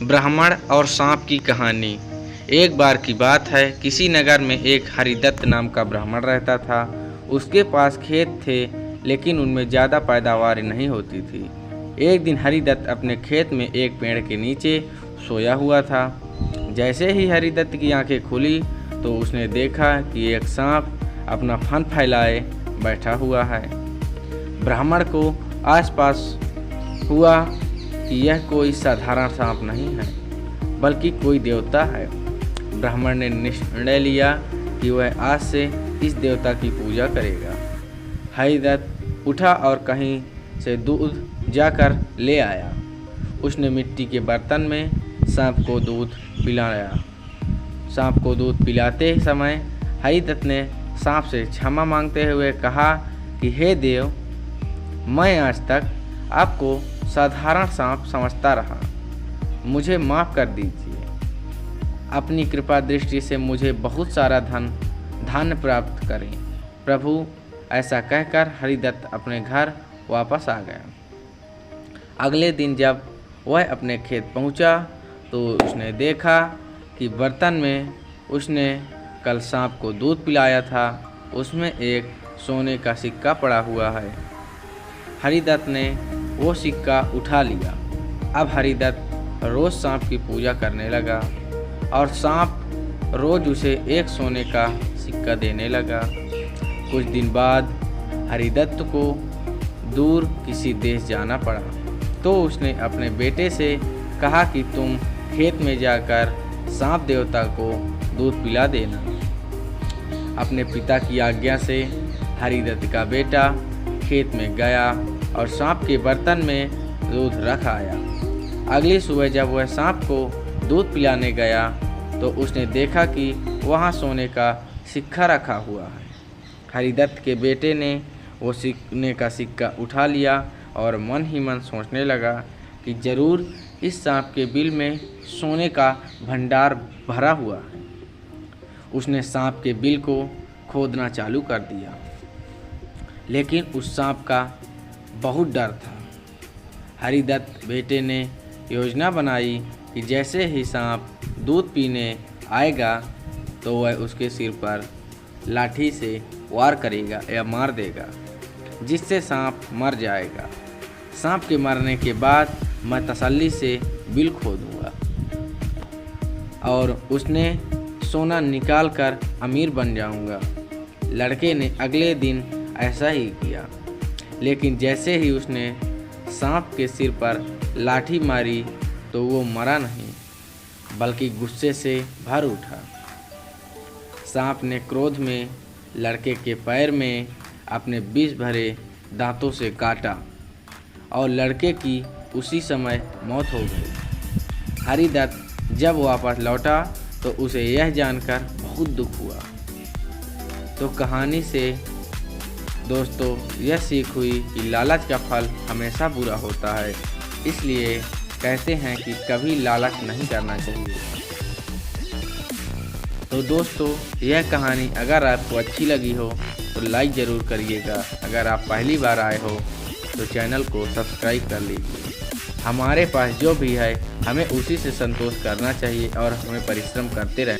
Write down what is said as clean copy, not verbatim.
ब्राह्मण और सांप की कहानी। एक बार की बात है, किसी नगर में एक हरिदत्त नाम का ब्राह्मण रहता था। उसके पास खेत थे, लेकिन उनमें ज़्यादा पैदावार नहीं होती थी। एक दिन हरिदत्त अपने खेत में एक पेड़ के नीचे सोया हुआ था। जैसे ही हरिदत्त की आंखें खुली तो उसने देखा कि एक सांप अपना फन फैलाए बैठा हुआ है। ब्राह्मण को आसपास हुआ कि यह कोई साधारण सांप नहीं है, बल्कि कोई देवता है। ब्राह्मण ने निर्णय लिया कि वह आज से इस देवता की पूजा करेगा। हरिदत्त उठा और कहीं से दूध जाकर ले आया। उसने मिट्टी के बर्तन में सांप को दूध पिलाया। सांप को दूध पिलाते समय हरिदत्त ने सांप से क्षमा मांगते हुए कहा कि हे देव, मैं आज तक आपको साधारण सांप समझता रहा, मुझे माफ़ कर दीजिए। अपनी कृपा दृष्टि से मुझे बहुत सारा धन प्राप्त करें। प्रभु, ऐसा कहकर हरिदत्त अपने घर वापस आ गया। अगले दिन जब वह अपने खेत पहुंचा तो उसने देखा कि बर्तन में उसने कल सांप को दूध पिलाया था, उसमें एक सोने का सिक्का पड़ा हुआ है। हरिदत्त ने वो सिक्का उठा लिया। अब हरिदत्त रोज़ सांप की पूजा करने लगा और सांप रोज़ उसे एक सोने का सिक्का देने लगा। कुछ दिन बाद हरिदत्त को दूर किसी देश जाना पड़ा, तो उसने अपने बेटे से कहा कि तुम खेत में जाकर सांप देवता को दूध पिला देना। अपने पिता की आज्ञा से हरिदत्त का बेटा खेत में गया और सांप के बर्तन में दूध रख आया। अगली सुबह जब वह सांप को दूध पिलाने गया तो उसने देखा कि वहाँ सोने का सिक्का रखा हुआ है। हरिदत्त के बेटे ने वो सोने का सिक्का उठा लिया और मन ही मन सोचने लगा कि जरूर इस सांप के बिल में सोने का भंडार भरा हुआ है। उसने सांप के बिल को खोदना चालू कर दिया, लेकिन उस सांप का बहुत डर था। हरिदत्त बेटे ने योजना बनाई कि जैसे ही सांप दूध पीने आएगा तो वह उसके सिर पर लाठी से वार करेगा या मार देगा, जिससे सांप मर जाएगा। सांप के मरने के बाद मैं तसल्ली से बिल खोदूंगा। और उसने सोना निकाल कर अमीर बन जाऊंगा। लड़के ने अगले दिन ऐसा ही किया, लेकिन जैसे ही उसने सांप के सिर पर लाठी मारी तो वो मरा नहीं, बल्कि गुस्से से भर उठा। सांप ने क्रोध में लड़के के पैर में अपने विष भरे दांतों से काटा और लड़के की उसी समय मौत हो गई। हरिदत्त जब वापस लौटा तो उसे यह जानकर बहुत दुख हुआ। तो कहानी से दोस्तों यह सीख हुई कि लालच का फल हमेशा बुरा होता है, इसलिए कहते हैं कि कभी लालच नहीं करना चाहिए। तो दोस्तों, यह कहानी अगर आपको अच्छी लगी हो तो लाइक ज़रूर करिएगा। अगर आप पहली बार आए हो तो चैनल को सब्सक्राइब कर लीजिए। हमारे पास जो भी है हमें उसी से संतोष करना चाहिए और हमें परिश्रम करते रहना।